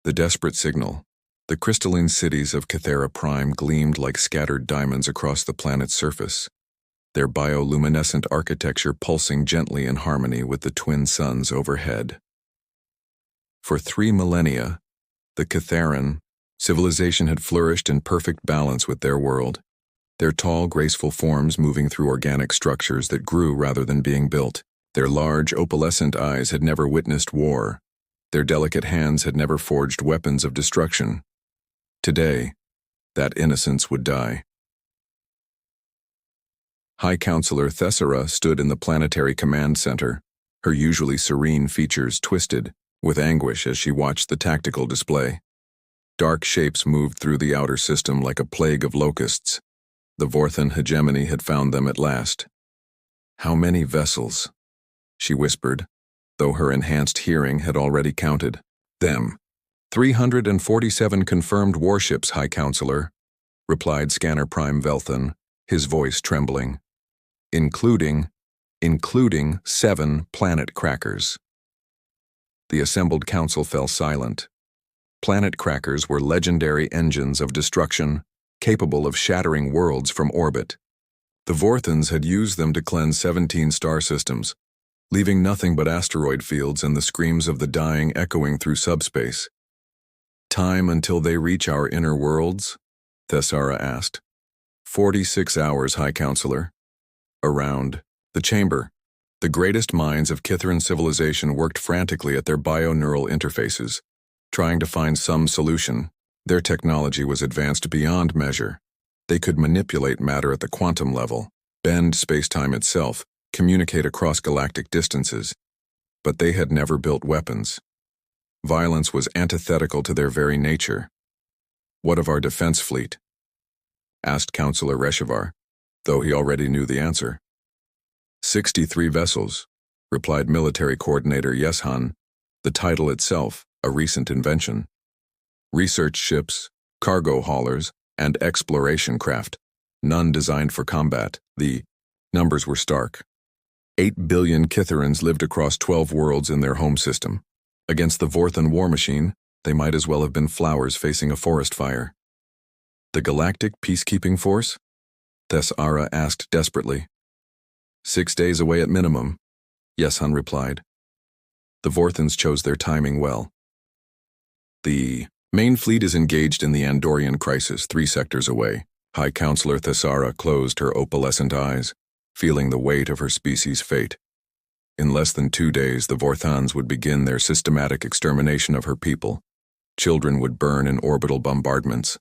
The desperate signal. The crystalline cities of Cathera Prime gleamed like scattered diamonds across the planet's surface, their bioluminescent architecture pulsing gently in harmony with the twin suns overhead. For 3 millennia, the Catheran civilization had flourished in perfect balance with their world, their tall, graceful forms moving through organic structures that grew rather than being built. Their large, opalescent eyes had never witnessed war. Their delicate hands had never forged weapons of destruction. Today, that innocence would die. High Counselor Thessera stood in the planetary command center, her usually serene features twisted with anguish as she watched the tactical display. Dark shapes moved through the outer system like a plague of locusts. The Vorthan hegemony had found them at last. "How many vessels?" she whispered, though her enhanced hearing had already counted them. 347 confirmed warships, High Counselor, replied Scanner Prime Velthan, his voice trembling. Including 7 planet crackers. The assembled council fell silent. Planet crackers were legendary engines of destruction, capable of shattering worlds from orbit. The Vorthans had used them to cleanse 17 star systems, leaving nothing but asteroid fields and the screams of the dying echoing through subspace. "Time until they reach our inner worlds?" Thessera asked. 46 hours, High Counselor. Around the chamber, the greatest minds of Kithran civilization worked frantically at their bio-neural interfaces, trying to find some solution. Their technology was advanced beyond measure. They could manipulate matter at the quantum level, bend space-time itself, communicate across galactic distances. But they had never built weapons. Violence was antithetical to their very nature. "What of our defense fleet?" asked Counselor Reshivar, though he already knew the answer. 63 vessels, replied Military Coordinator Yeshan, the title itself a recent invention. Research ships, cargo haulers, and exploration craft, none designed for combat. The numbers were stark. 8 billion Kitherans lived across 12 worlds in their home system. Against the Vorthan war machine, they might as well have been flowers facing a forest fire. "The Galactic Peacekeeping Force?" Thessera asked desperately. 6 days away at minimum, Yeshan replied. The Vorthans chose their timing well. "The main fleet is engaged in the Andorian crisis 3 sectors away." High Counselor Thessera closed her opalescent eyes, feeling the weight of her species' fate. In less than 2 days, the Vorthans would begin their systematic extermination of her people. Children would burn in orbital bombardments.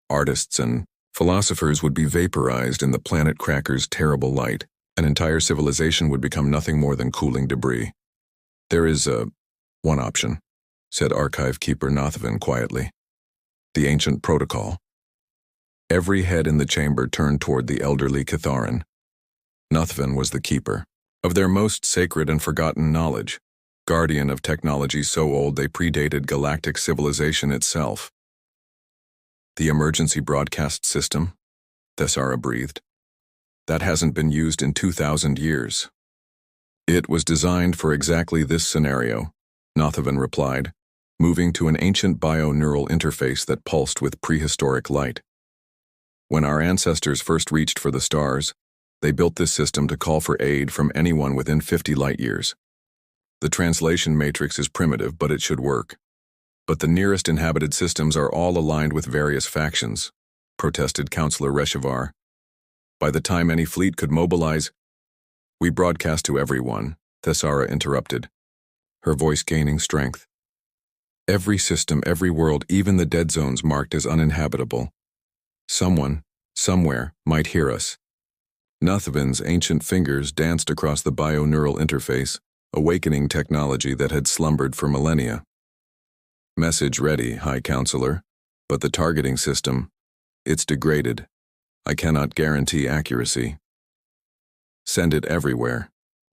Artists and philosophers would be vaporized in the planet cracker's terrible light. An entire civilization would become nothing more than cooling debris. "There is one option," said Archive Keeper Nothavan quietly. "The ancient protocol." Every head in the chamber turned toward the elderly Catharan. Nothavan was the keeper of their most sacred and forgotten knowledge, guardian of technology so old they predated galactic civilization itself. "The emergency broadcast system," Thessera breathed. "That hasn't been used in 2,000 years. "It was designed for exactly this scenario," Nothavan replied, moving to an ancient bio-neural interface that pulsed with prehistoric light. "When our ancestors first reached for the stars, they built this system to call for aid from anyone within 50 light-years. The translation matrix is primitive, but it should work. But the nearest inhabited systems are all aligned with various factions," protested Counselor Reshivar. "By the time any fleet could mobilize—" "We broadcast to everyone," Thessera interrupted, her voice gaining strength. "Every system, every world, even the dead zones marked as uninhabitable. Someone, somewhere, might hear us." Nothavan's ancient fingers danced across the bio-neural interface, awakening technology that had slumbered for millennia. "Message ready, High Counselor, but the targeting system, it's degraded. I cannot guarantee accuracy." "Send it everywhere,"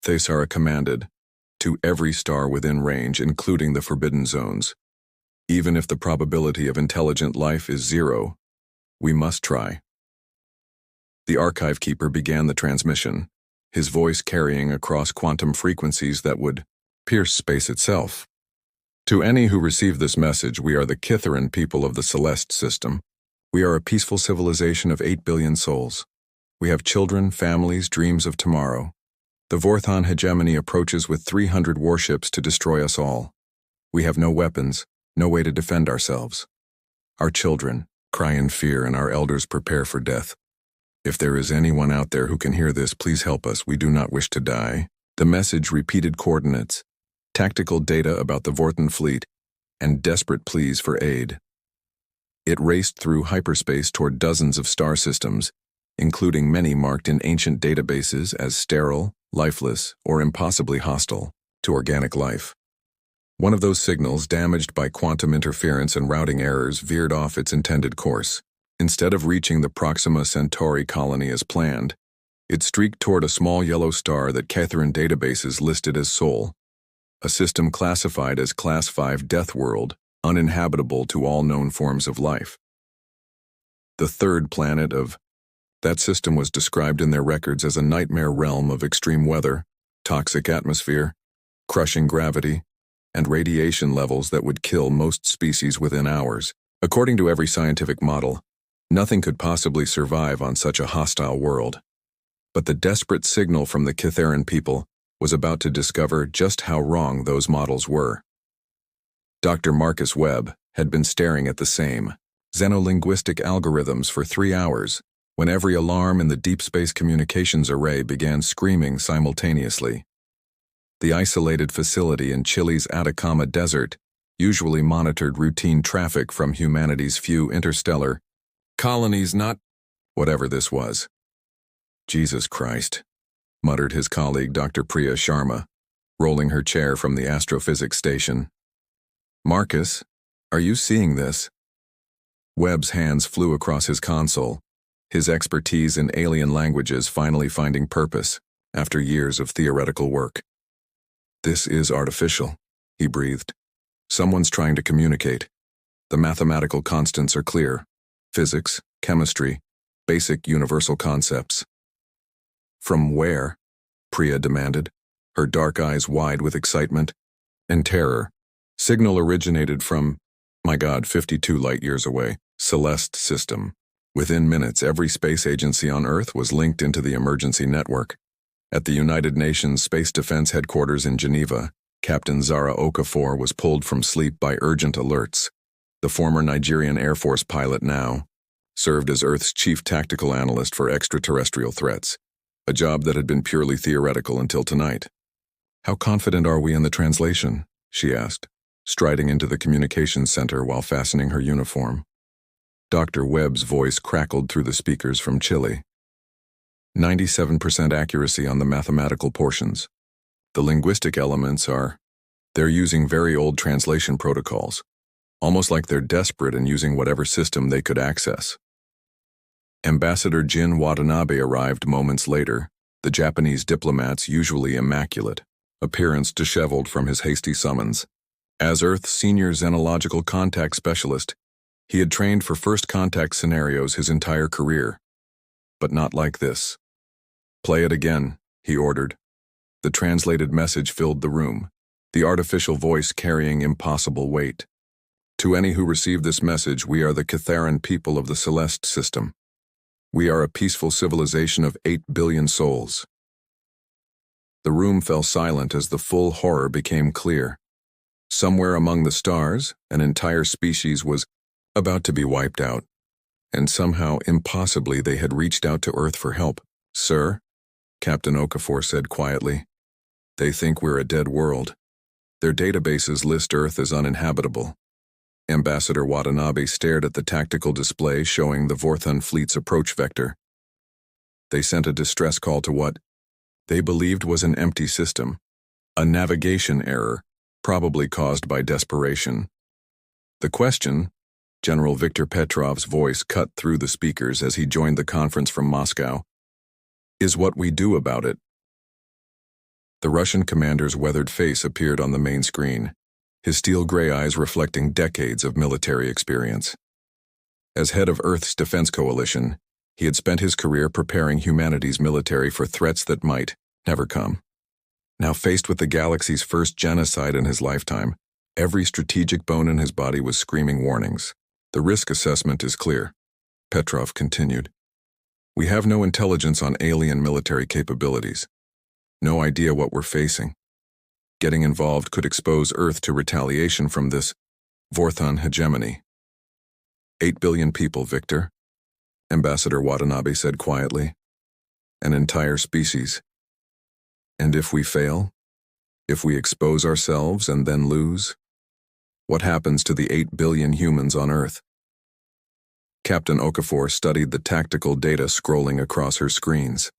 Thessera commanded, "to every star within range, including the forbidden zones. Even if the probability of intelligent life is 0, we must try." The Archive Keeper began the transmission, his voice carrying across quantum frequencies that would pierce space itself. To any who receive this message, we are the Kithaeron people of the Celeste system. We are a peaceful civilization of 8 billion souls. We have children, families, dreams of tomorrow. The Vorthon hegemony approaches with 300 warships to destroy us all. We have no weapons, no way to defend ourselves. Our children cry in fear and our elders prepare for death. If there is anyone out there who can hear this, please help us. We do not wish to die. The message repeated coordinates, tactical data about the Vorthon fleet, and desperate pleas for aid. It raced through hyperspace toward dozens of star systems, including many marked in ancient databases as sterile, lifeless, or impossibly hostile to organic life. One of those signals, damaged by quantum interference and routing errors, veered off its intended course. Instead of reaching the Proxima Centauri colony as planned, it streaked toward a small yellow star that Kithaeron databases listed as Sol, a system classified as Class 5 Deathworld, uninhabitable to all known forms of life. The third planet of that system was described in their records as a nightmare realm of extreme weather, toxic atmosphere, crushing gravity, and radiation levels that would kill most species within hours. According to every scientific model, nothing could possibly survive on such a hostile world. But the desperate signal from the Kithaeron people was about to discover just how wrong those models were. Dr. Marcus Webb had been staring at the same xenolinguistic algorithms for 3 hours when every alarm in the deep space communications array began screaming simultaneously. The isolated facility in Chile's Atacama Desert usually monitored routine traffic from humanity's few interstellar colonies, not whatever this was. Jesus Christ, muttered his colleague Dr. Priya Sharma, rolling her chair from the astrophysics station. Marcus, are you seeing this? Webb's hands flew across his console, his expertise in alien languages finally finding purpose after years of theoretical work. This is artificial, he breathed. Someone's trying to communicate. The mathematical constants are clear. Physics, chemistry, basic universal concepts. From where? Priya demanded, her dark eyes wide with excitement and terror. Signal originated from, my God, 52 light-years away, Celeste system. Within minutes, every space agency on Earth was linked into the emergency network. At the United Nations Space Defense Headquarters in Geneva, Captain Zara Okafor was pulled from sleep by urgent alerts. The former Nigerian Air Force pilot now served as Earth's chief tactical analyst for extraterrestrial threats, a job that had been purely theoretical until tonight. How confident are we in the translation? She asked, striding into the communications center while fastening her uniform. Dr. Webb's voice crackled through the speakers from Chile. 97% accuracy on the mathematical portions. The linguistic elements they're using very old translation protocols, almost like they're desperate and using whatever system they could access. Ambassador Jin Watanabe arrived moments later, the Japanese diplomat's usually immaculate appearance disheveled from his hasty summons. As Earth's senior xenological contact specialist, he had trained for first contact scenarios his entire career. But not like this. Play it again, he ordered. The translated message filled the room, the artificial voice carrying impossible weight. To any who receive this message, we are the Kithaeron people of the Celeste system. We are a peaceful civilization of 8 billion souls. The room fell silent as the full horror became clear. Somewhere among the stars, an entire species was about to be wiped out, and somehow, impossibly, they had reached out to Earth for help. Sir, Captain Okafor said quietly, they think we're a dead world. Their databases list Earth as uninhabitable. Ambassador Watanabe stared at the tactical display showing the Vorthon fleet's approach vector. They sent a distress call to what they believed was an empty system, a navigation error, probably caused by desperation. The question, General Viktor Petrov's voice cut through the speakers as he joined the conference from Moscow, is what we do about it. The Russian commander's weathered face appeared on the main screen, his steel-gray eyes reflecting decades of military experience. As head of Earth's defense coalition, he had spent his career preparing humanity's military for threats that might never come. Now faced with the galaxy's first genocide in his lifetime, Every strategic bone in his body was screaming warnings. The risk assessment is clear, Petrov continued. We have no intelligence on alien military capabilities. No idea what we're facing. Getting involved could expose Earth to retaliation from this Vorthon hegemony. 8 billion people, Victor, Ambassador Watanabe said quietly. An entire species. And if we fail? If we expose ourselves and then lose? What happens to the 8 billion humans on Earth? Captain Okafor studied the tactical data scrolling across her screens.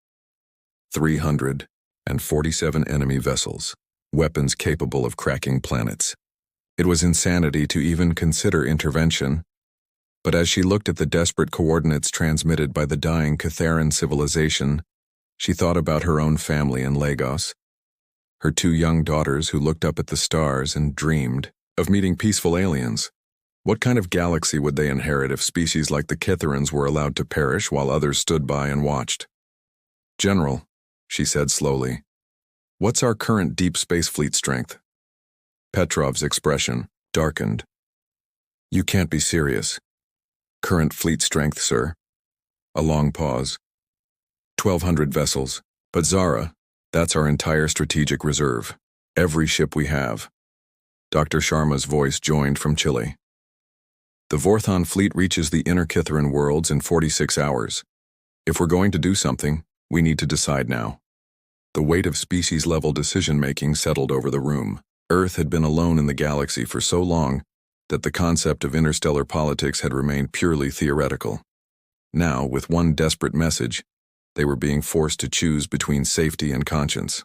347 enemy vessels, weapons capable of cracking planets. It was insanity to even consider intervention, but as she looked at the desperate coordinates transmitted by the dying Catharan civilization, she thought about her own family in Lagos, her 2 young daughters who looked up at the stars and dreamed of meeting peaceful aliens. What kind of galaxy would they inherit if species like the Catharans were allowed to perish while others stood by and watched? General, she said slowly, what's our current deep space fleet strength? Petrov's expression darkened. You can't be serious. Current fleet strength, sir. A long pause. 1,200 vessels. But Zara, that's our entire strategic reserve. Every ship we have. Dr. Sharma's voice joined from Chile. The Vorthon fleet reaches the inner Catharan worlds in 46 hours. If we're going to do something, we need to decide now. The weight of species-level decision-making settled over the room. Earth had been alone in the galaxy for so long that the concept of interstellar politics had remained purely theoretical. Now, with one desperate message, they were being forced to choose between safety and conscience.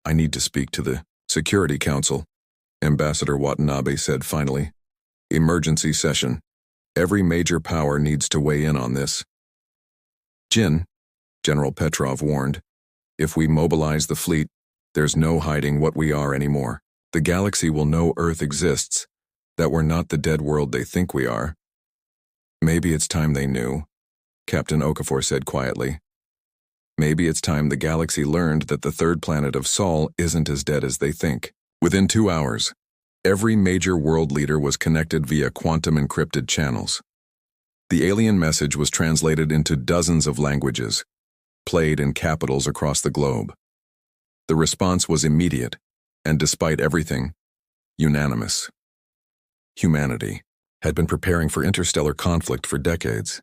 I need to speak to the Security Council, Ambassador Watanabe said finally. Emergency session. Every major power needs to weigh in on this. Jin, General Petrov warned, if we mobilize the fleet, there's no hiding what we are anymore. The galaxy will know Earth exists, that we're not the dead world they think we are. Maybe it's time they knew, Captain Okafor said quietly. Maybe it's time the galaxy learned that the third planet of Sol isn't as dead as they think. Within 2 hours, every major world leader was connected via quantum-encrypted channels. The alien message was translated into dozens of languages, played in capitals across the globe. The response was immediate, and despite everything, unanimous. Humanity had been preparing for interstellar conflict for decades.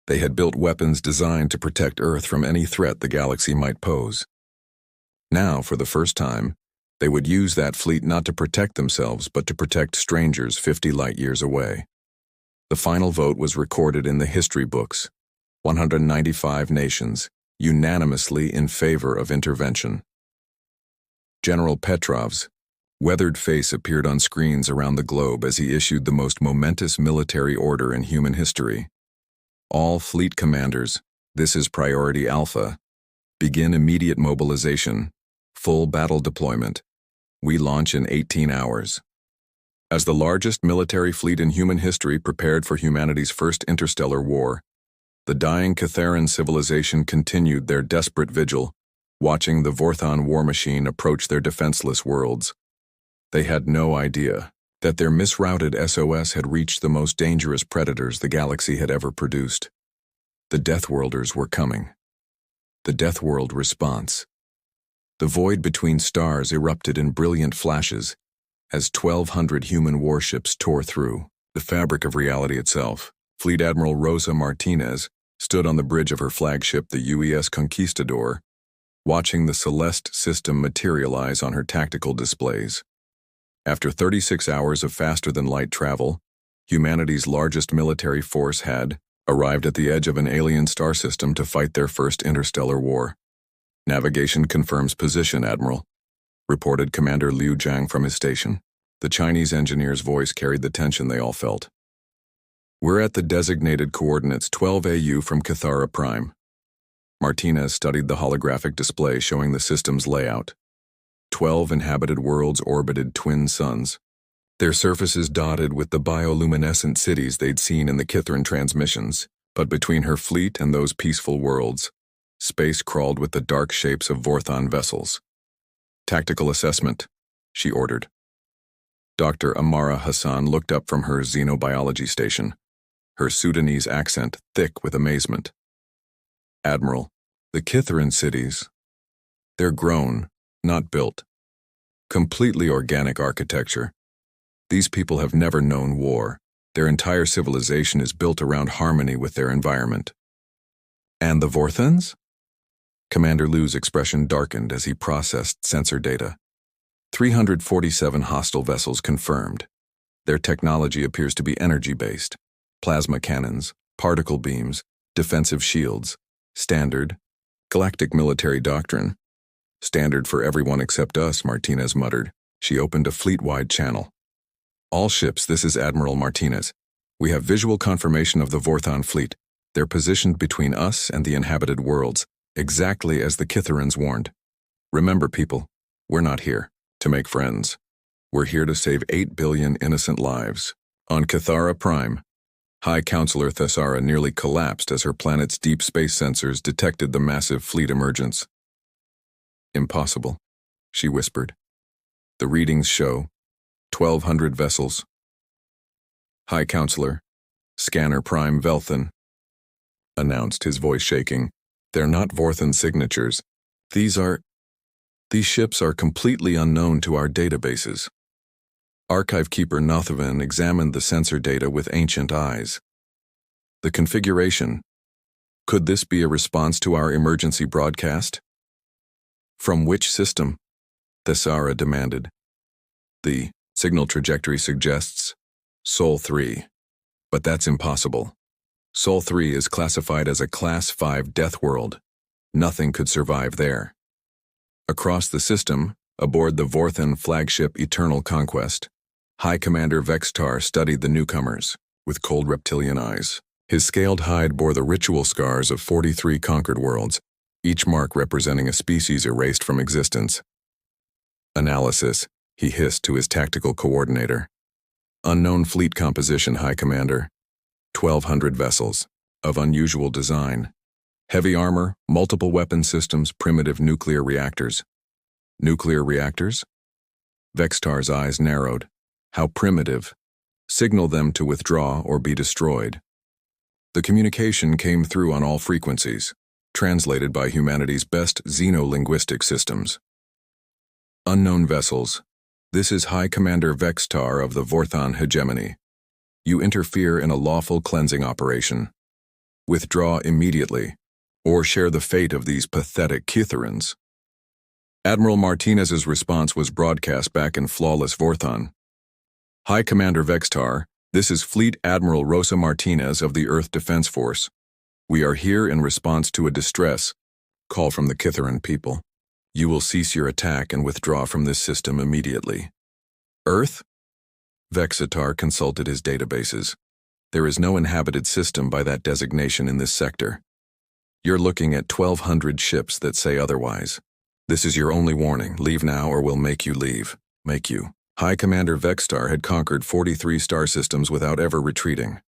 They had built weapons designed to protect Earth from any threat the galaxy might pose. Now, for the first time, they would use that fleet not to protect themselves, but to protect strangers 50 light-years away. The final vote was recorded in the history books. 195 nations, unanimously in favor of intervention. General Petrov's weathered face appeared on screens around the globe as he issued the most momentous military order in human history. All fleet commanders, this is Priority Alpha. Begin immediate mobilization. Full battle deployment. We launch in 18 hours. As the largest military fleet in human history prepared for humanity's first interstellar war, the dying Catharan civilization continued their desperate vigil, watching the Vorthon war machine approach their defenseless worlds. They had no idea that their misrouted SOS had reached the most dangerous predators the galaxy had ever produced. The Deathworlders were coming. The Deathworld response. The void between stars erupted in brilliant flashes as 1,200 human warships tore through the fabric of reality itself. Fleet Admiral Rosa Martinez stood on the bridge of her flagship, the UES Conquistador, watching the Celeste system materialize on her tactical displays. After 36 hours of faster-than-light travel, humanity's largest military force had arrived at the edge of an alien star system to fight their first interstellar war. Navigation confirms position, Admiral, reported Commander Liu Jiang from his station. The Chinese engineer's voice carried the tension they all felt. We're at the designated coordinates 12 AU from Cathara Prime. Martinez studied the holographic display showing the system's layout. 12 inhabited worlds orbited twin suns, their surfaces dotted with the bioluminescent cities they'd seen in the Catharan transmissions. But between her fleet and those peaceful worlds, space crawled with the dark shapes of Vorthon vessels. Tactical assessment, she ordered. Dr. Amara Hassan looked up from her xenobiology station, her Sudanese accent thick with amazement. Admiral, the Kitharan cities, they're grown, not built. Completely organic architecture. These people have never known war. Their entire civilization is built around harmony with their environment. And the Vorthans? Commander Liu's expression darkened as he processed sensor data. 347 hostile vessels confirmed. Their technology appears to be energy-based. Plasma cannons, particle beams, defensive shields. Standard. Galactic military doctrine. Standard for everyone except us, Martinez muttered. She opened a fleet-wide channel. All ships, this is Admiral Martinez. We have visual confirmation of the Vorthon fleet. They're positioned between us and the inhabited worlds, exactly as the Kitharans warned. Remember, people, we're not here to make friends. We're here to save 8 billion innocent lives. On Cathara Prime, High Counselor Thessara nearly collapsed as her planet's deep space sensors detected the massive fleet emergence. Impossible, she whispered. The readings show 1,200 vessels. High Counselor, Scanner Prime Velthan, announced, his voice shaking. They're not Vorthan signatures. These ships are completely unknown to our databases. Archive Keeper Nothavan examined the sensor data with ancient eyes. The configuration. Could this be a response to our emergency broadcast? From which system? Thessara demanded. The signal trajectory suggests Sol 3. But that's impossible. Sol 3 is classified as a Class 5 death world. Nothing could survive there. Across the system, aboard the Vorthan flagship Eternal Conquest, High Commander Vextar studied the newcomers with cold reptilian eyes. His scaled hide bore the ritual scars of 43 conquered worlds, each mark representing a species erased from existence. Analysis, he hissed to his tactical coordinator. Unknown fleet composition, High Commander. 1,200 vessels, of unusual design. Heavy armor, multiple weapon systems, primitive nuclear reactors. Nuclear reactors? Vextar's eyes narrowed. How primitive. Signal them to withdraw or be destroyed. The communication came through on all frequencies, translated by humanity's best xenolinguistic systems. Unknown vessels. This is High Commander Vextar of the Vorthon hegemony. You interfere in a lawful cleansing operation. Withdraw immediately, or share the fate of these pathetic Kitharans. Admiral Martinez's response was broadcast back in flawless Vorthon. High Commander Vextar, this is Fleet Admiral Rosa Martinez of the Earth Defense Force. We are here in response to a distress call from the Kitharan people. You will cease your attack and withdraw from this system immediately. Earth? Vexitar consulted his databases. There is no inhabited system by that designation in this sector. You're looking at 1,200 ships that say otherwise. This is your only warning. Leave now or we'll make you leave. Make you. High Commander Vextar had conquered 43 star systems without ever retreating.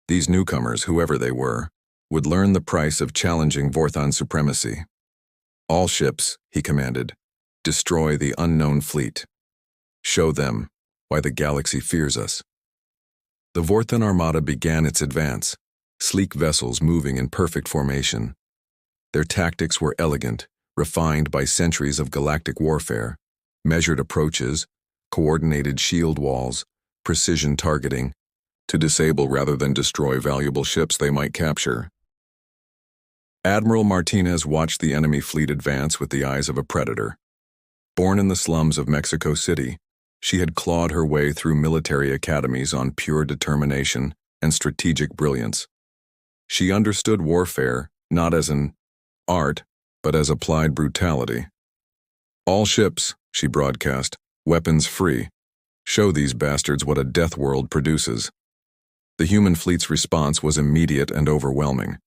These newcomers, whoever they were, would learn the price of challenging Vorthon supremacy. All ships, he commanded, destroy the unknown fleet. Show them why the galaxy fears us. The Vorthon armada began its advance, sleek vessels moving in perfect formation. Their tactics were elegant, refined by centuries of galactic warfare, measured approaches, coordinated shield walls, precision targeting, to disable rather than destroy valuable ships they might capture. Admiral Martinez watched the enemy fleet advance with the eyes of a predator. Born in the slums of Mexico City, she had clawed her way through military academies on pure determination and strategic brilliance. She understood warfare not as an art, but as applied brutality. All ships, she broadcast, weapons free. Show these bastards what a death world produces. The human fleet's response was immediate and overwhelming.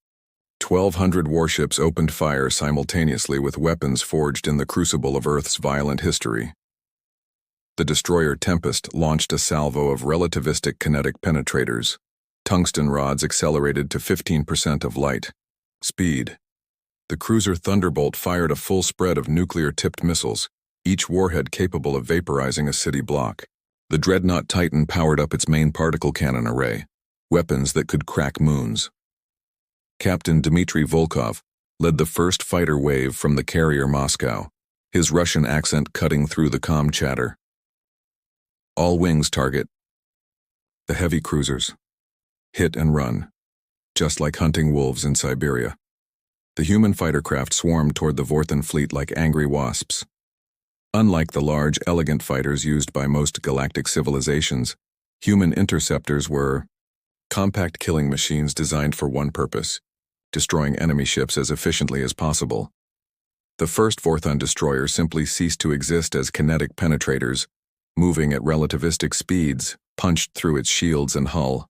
1,200 warships opened fire simultaneously with weapons forged in the crucible of Earth's violent history. The destroyer Tempest launched a salvo of relativistic kinetic penetrators. Tungsten rods accelerated to 15% of light speed. The cruiser Thunderbolt fired a full spread of nuclear-tipped missiles, each warhead capable of vaporizing a city block. The Dreadnought Titan powered up its main particle cannon array, weapons that could crack moons. Captain Dmitry Volkov led the first fighter wave from the carrier Moscow, his Russian accent cutting through the calm chatter. All wings target the heavy cruisers. Hit and run, just like hunting wolves in Siberia. The human fighter craft swarmed toward the Vorthan fleet like angry wasps. Unlike the large, elegant fighters used by most galactic civilizations, human interceptors were compact killing machines designed for one purpose: destroying enemy ships as efficiently as possible. The first Vorthan destroyer simply ceased to exist as kinetic penetrators, moving at relativistic speeds, punched through its shields and hull.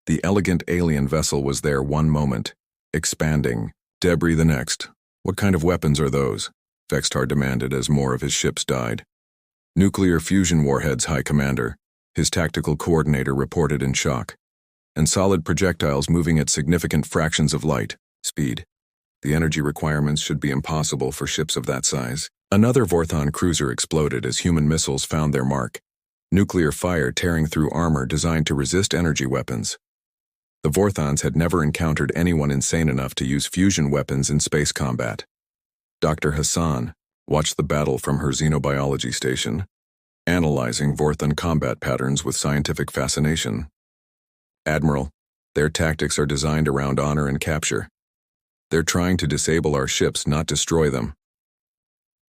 The elegant alien vessel was there one moment, expanding, debris the next. What kind of weapons are those? Vextar demanded as more of his ships died. Nuclear fusion warheads, High Commander, his tactical coordinator reported in shock. And solid projectiles moving at significant fractions of light speed. The energy requirements should be impossible for ships of that size. Another Vorthan cruiser exploded as human missiles found their mark. Nuclear fire tearing through armor designed to resist energy weapons. The Vorthans had never encountered anyone insane enough to use fusion weapons in space combat. Dr. Hassan watched the battle from her xenobiology station, analyzing Vorthan combat patterns with scientific fascination. Admiral, their tactics are designed around honor and capture. They're trying to disable our ships, not destroy them.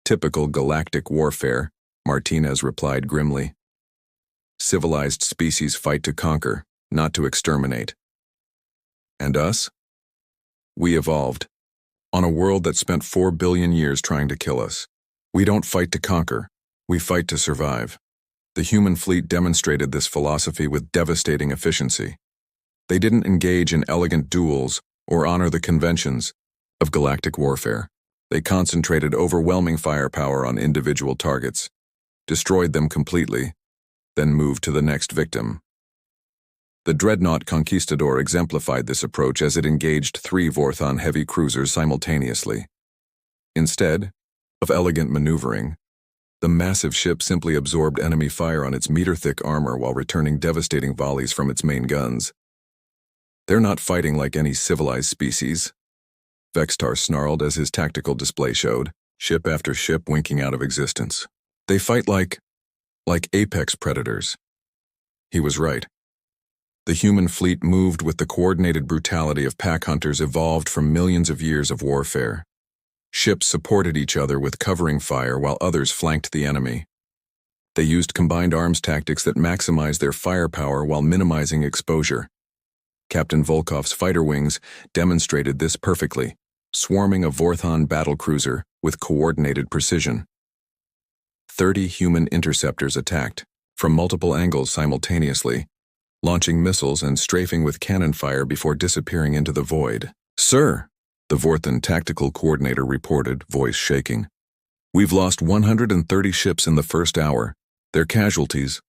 Typical galactic warfare, Martinez replied grimly. Civilized species fight to conquer, not to exterminate. And us? We evolved. On a world that spent 4 billion years trying to kill us. We don't fight to conquer, we fight to survive. The human fleet demonstrated this philosophy with devastating efficiency. They didn't engage in elegant duels or honor the conventions of galactic warfare. They concentrated overwhelming firepower on individual targets, destroyed them completely, then moved to the next victim. The Dreadnought Conquistador exemplified this approach as it engaged 3 Vorthan heavy cruisers simultaneously. Instead of elegant maneuvering, the massive ship simply absorbed enemy fire on its meter-thick armor while returning devastating volleys from its main guns. They're not fighting like any civilized species, Vextar snarled as his tactical display showed, ship after ship winking out of existence. They fight like apex predators. He was right. The human fleet moved with the coordinated brutality of pack hunters evolved from millions of years of warfare. Ships supported each other with covering fire while others flanked the enemy. They used combined arms tactics that maximized their firepower while minimizing exposure. Captain Volkov's fighter wings demonstrated this perfectly, swarming a Vorthan battlecruiser with coordinated precision. 30 human interceptors attacked, from multiple angles simultaneously, launching missiles and strafing with cannon fire before disappearing into the void. "Sir," the Vorthan tactical coordinator reported, voice shaking. "We've lost 130 ships in the first hour. Their casualties,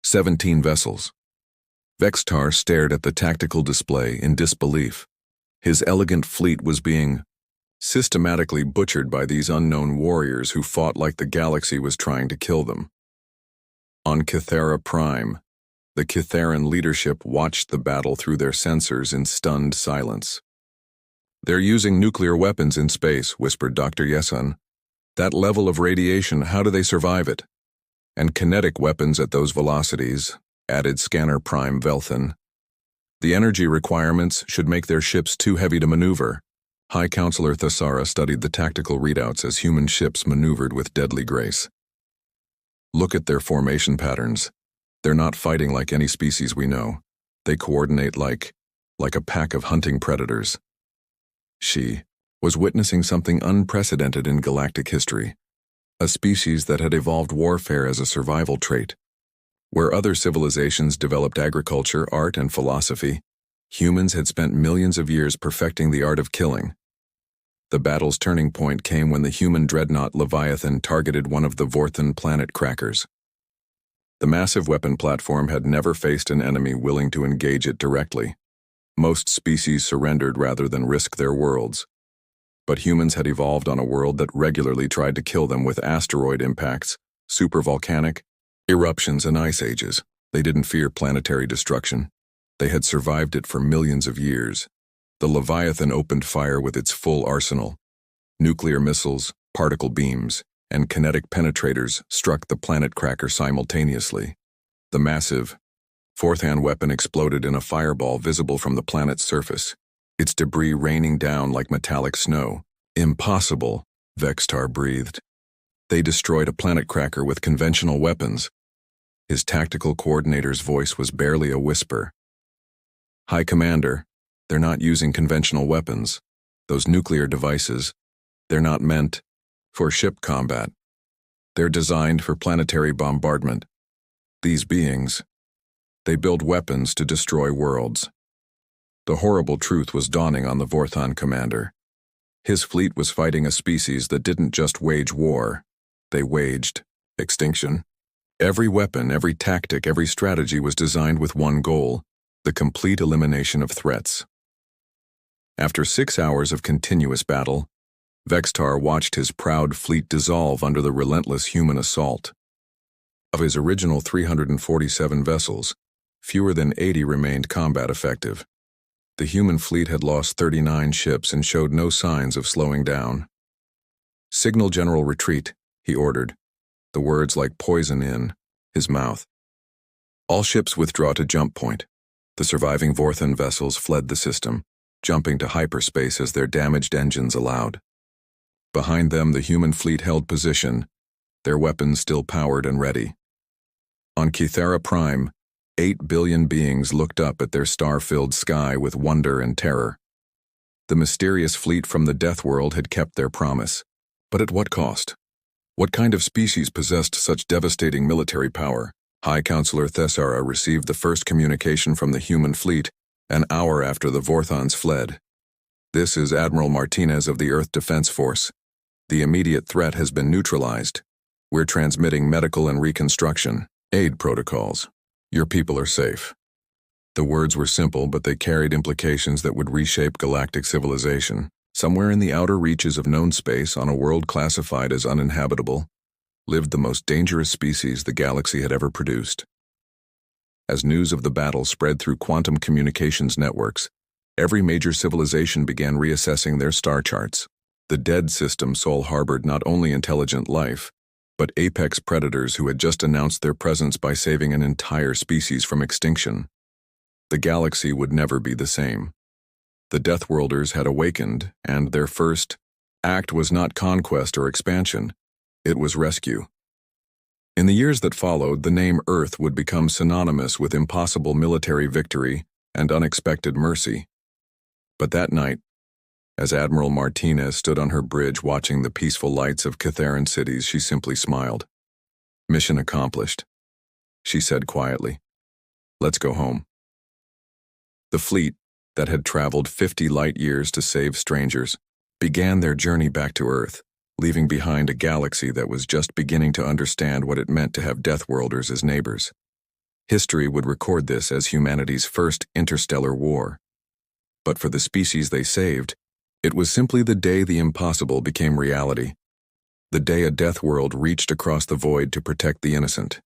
17 vessels." Vextar stared at the tactical display in disbelief. His elegant fleet was being systematically butchered by these unknown warriors who fought like the galaxy was trying to kill them. On Kythera Prime, the Kytheran leadership watched the battle through their sensors in stunned silence. "They're using nuclear weapons in space," whispered Dr. Yesun. "That level of radiation, how do they survive it? And kinetic weapons at those velocities," added Scanner Prime Velthan. "The energy requirements should make their ships too heavy to maneuver." High Counselor Thesara studied the tactical readouts as human ships maneuvered with deadly grace. "Look at their formation patterns. They're not fighting like any species we know. They coordinate like a pack of hunting predators." She was witnessing something unprecedented in galactic history, a species that had evolved warfare as a survival trait. Where other civilizations developed agriculture, art, and philosophy, humans had spent millions of years perfecting the art of killing. The battle's turning point came when the human dreadnought Leviathan targeted one of the Vorthan planet crackers. The massive weapon platform had never faced an enemy willing to engage it directly. Most species surrendered rather than risk their worlds. But humans had evolved on a world that regularly tried to kill them with asteroid impacts, supervolcanic, Eruptions and ice ages. They didn't fear planetary destruction. They had survived it for millions of years. The Leviathan opened fire with its full arsenal. Nuclear missiles, particle beams, and kinetic penetrators struck the planet cracker simultaneously. The massive, fourth-hand weapon exploded in a fireball visible from the planet's surface, its debris raining down like metallic snow. Impossible, Vextar breathed. They destroyed a planet cracker with conventional weapons. His tactical coordinator's voice was barely a whisper. High Commander, they're not using conventional weapons. Those nuclear devices, they're not meant for ship combat. They're designed for planetary bombardment. These beings, they build weapons to destroy worlds. The horrible truth was dawning on the Vorthon commander. His fleet was fighting a species that didn't just wage war. They waged extinction. Every weapon, every tactic, every strategy was designed with one goal: the complete elimination of threats. After 6 hours of continuous battle, Vextar watched his proud fleet dissolve under the relentless human assault. Of his original 347 vessels, fewer than 80 remained combat effective. The human fleet had lost 39 ships and showed no signs of slowing down. "Signal general retreat," he ordered, the words like poison in his mouth. "All ships withdraw to jump point." The surviving Vorthon vessels fled the system, jumping to hyperspace as their damaged engines allowed. Behind them, the human fleet held position, their weapons still powered and ready. On Kythera Prime, 8 billion beings looked up at their star-filled sky with wonder and terror. The mysterious fleet from the Deathworld had kept their promise. But at what cost? What kind of species possessed such devastating military power? High Counselor Thessara received the first communication from the human fleet an hour after the Vorthons fled. "This is Admiral Martinez of the Earth Defense Force. The immediate threat has been neutralized. We're transmitting medical and reconstruction aid protocols. Your people are safe." The words were simple, but they carried implications that would reshape galactic civilization. Somewhere in the outer reaches of known space, on a world classified as uninhabitable, lived the most dangerous species the galaxy had ever produced. As news of the battle spread through quantum communications networks, every major civilization began reassessing their star charts. The Dead System Sol harbored not only intelligent life, but apex predators who had just announced their presence by saving an entire species from extinction. The galaxy would never be the same. The Deathworlders had awakened, and their first act was not conquest or expansion, it was rescue. In the years that followed, the name Earth would become synonymous with impossible military victory and unexpected mercy. But that night, as Admiral Martinez stood on her bridge watching the peaceful lights of Kytheran cities, she simply smiled. "Mission accomplished," she said quietly. "Let's go home." The fleet, that had traveled 50 light years to save strangers, began their journey back to Earth, leaving behind a galaxy that was just beginning to understand what it meant to have Deathworlders as neighbors. History would record this as humanity's first interstellar war. But for the species they saved, it was simply the day the impossible became reality. The day a Deathworld reached across the void to protect the innocent.